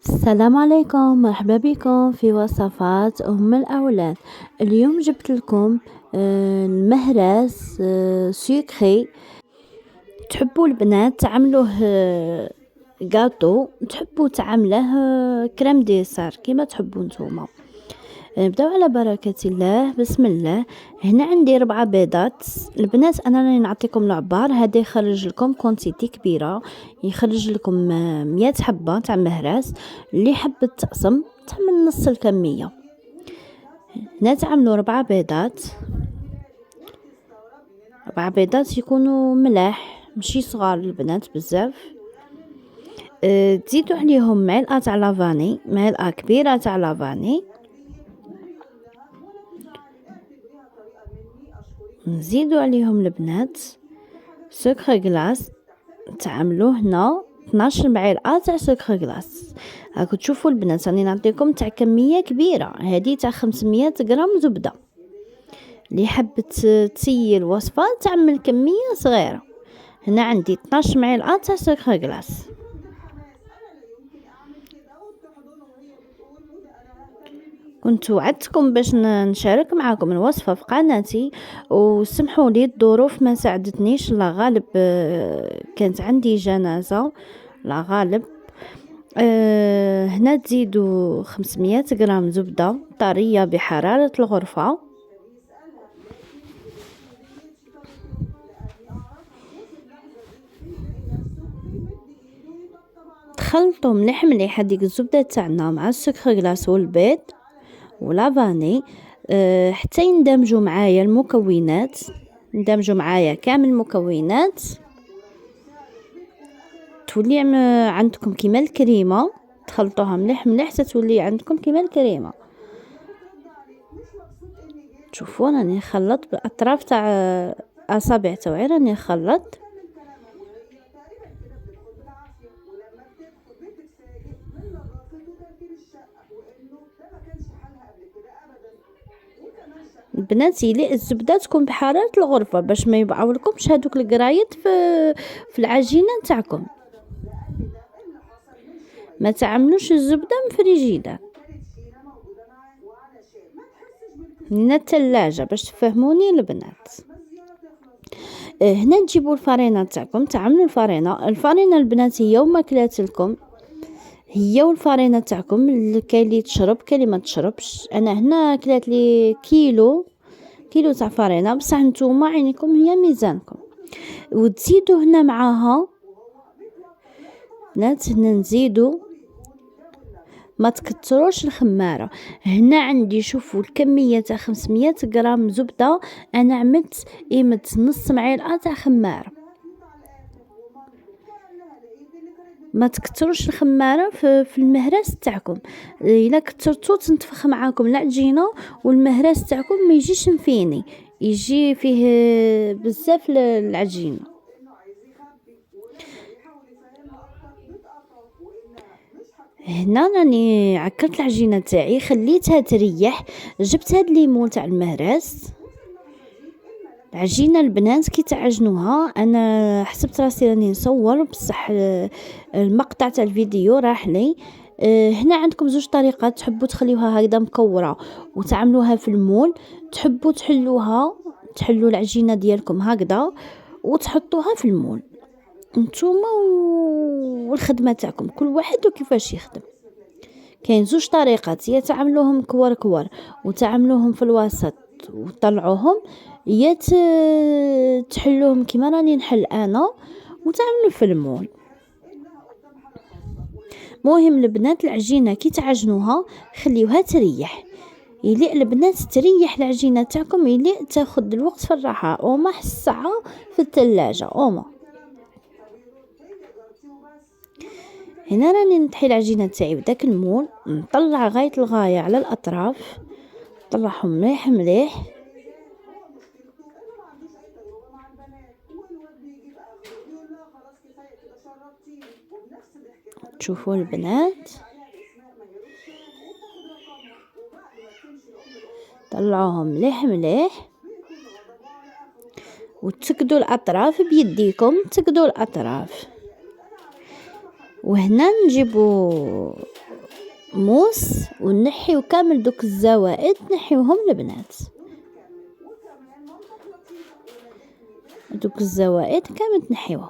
السلام عليكم، مرحبا بكم في وصفات أم الأولاد. اليوم جبت لكم المهرس سكري. تحبوا البنات تعملوه جاتو، تحبوا تعمله كريم ديسار كما تحبوا نتوما. نبداو على بركة الله. بسم الله. هنا عندي 4 بيضات. البنات انا راني نعطيكم العبار، هذا يخرج لكم كونتيتي كبيره، يخرج لكم 100 حبه تاع مهراس. اللي حبت تقسم تعمل نص الكميه. هنا تعملوا 4 بيضات. 4 بيضات يكونوا ملاح، ماشي صغار البنات بزاف. تزيدوا عليهم معلقه تاع لافاني، معلقه كبيره تاع لافاني. نزيدوا عليهم البنات سكر غلاس، تعملوه هنا 12 معلقه تاع سكر غلاس. راكم تشوفوا البنات راني نعطيكم تاع كميه كبيره، هذه تاع 500 غرام زبده. اللي حبت تسيي الوصفه تعمل كميه صغيره. هنا عندي 12 معلقه تاع سكر غلاس. كنت وعدتكم باش نشارك معكم الوصفه في قناتي، وسمحوا لي الظروف ما ساعدتنيش. لا غالب كانت عندي جنازه، لا غالب. هنا تزيدوا 500 غرام زبده طريه بحراره الغرفه. تخلطوا مليح مليح هذيك الزبده تاعنا مع السكر غلاس والبيض ولافاني، حتى يندمجوا معايا المكونات، يندمجوا معايا كامل المكونات، تولي عندكم كيما الكريمه. تخلطوها مليح مليح حتى تولي عندكم كيما الكريمه. شوفوا راني نخلط بالاطراف تاع اصابع توعي، راني نخلط. البنات يلي الزبده تكون بحراره الغرفه باش ما يبعولكمش هذوك القرايد في العجينه نتاعكم. ما تعملوش الزبده مفريجيده من الثلاجه باش تفهموني البنات. هنا تجيبوا الفرينه تاعكم، تعملوا الفرينه البنات هي وماكلاتكم، هي والفرينه تاعكم. كاين اللي تشرب كاين اللي ما تشربش. انا هنا كلات لي كيلو تاع فرينه، بصح نتوما عينيكم هي ميزانكم. وتزيدوا هنا معاها بنات، هنا نزيدوا، ما تكتروش الخماره. هنا عندي شوفوا الكميه تاع 500 غرام زبده، انا عملت نص معلقه تاع خماره. ما تكتروش الخماره في المهراس تاعكم. الا كترتو تنتفخ معاكم العجينه، والمهراس تاعكم ما يجيش مفيني، يجي فيه بزاف العجينه. هنا راني عكرت العجينه تاعي، خليتها تريح. جبت هاد الليمون تاع المهراس. العجينه البنات كي تعجنوها، انا حسبت راسي راني نصور بصح المقطع تاع الفيديو راح لي. هنا عندكم زوج طريقات، تحبوا تخليوها هكذا مكوره وتعملوها في المول، تحبوا تحلوا العجينه ديالكم هكذا وتحطوها في المول. نتوما والخدمه تاعكم، كل واحد وكيفاش يخدم. كاين زوج طريقات، يا تعملوهم كور وتعملوهم في الوسط وتطلعوهم، يا تحلوهم كيما راني نحل انا وتعملوا في المول. مهم البنات العجينه كي تعجنوها خليوها تريح. يلي البنات تريح العجينه تاعكم، يلي تاخذ الوقت في الراحه، وما حس ساعه في الثلاجه وما. هنا راني نطحي العجينه تاعي بداك المول، نطلع غايه الغايه على الاطراف، نطلعهم مليح مليح. تشوفوا البنات، طلعوهم مليح مليح وتسكدوا الاطراف بيديكم، تسكدوا الاطراف. وهنا نجيبوا موس ونحيو كامل دوك الزوائد، نحيوهم البنات، دوك الزوائد كامل تنحيوهم.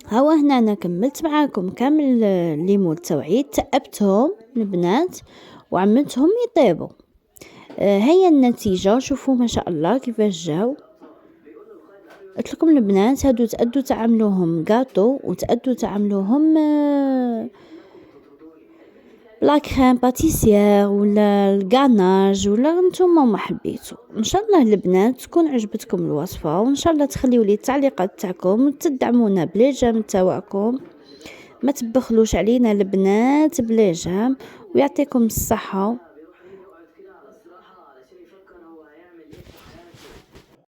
هوا هنا انا كملت معاكم كامل الليمون التوعيد، تأبتهم البنات وعملتهم يطيبوا. هيا النتيجة، شوفوا ما شاء الله كيفاش جاو. قلت لكم البنات هادو تأدوا تعملوهم غاتو، وتأدوا تعملوهم لا كريم باتيسير ولا الغاناج ولا نتوما ما حبيتوا. ان شاء الله البنات تكون عجبتكم الوصفه، وان شاء الله تخليوا لي التعليقات تاعكم وتدعمونا بليجام تاعكم. ما تبخلوش علينا البنات بليجام، ويعطيكم الصحه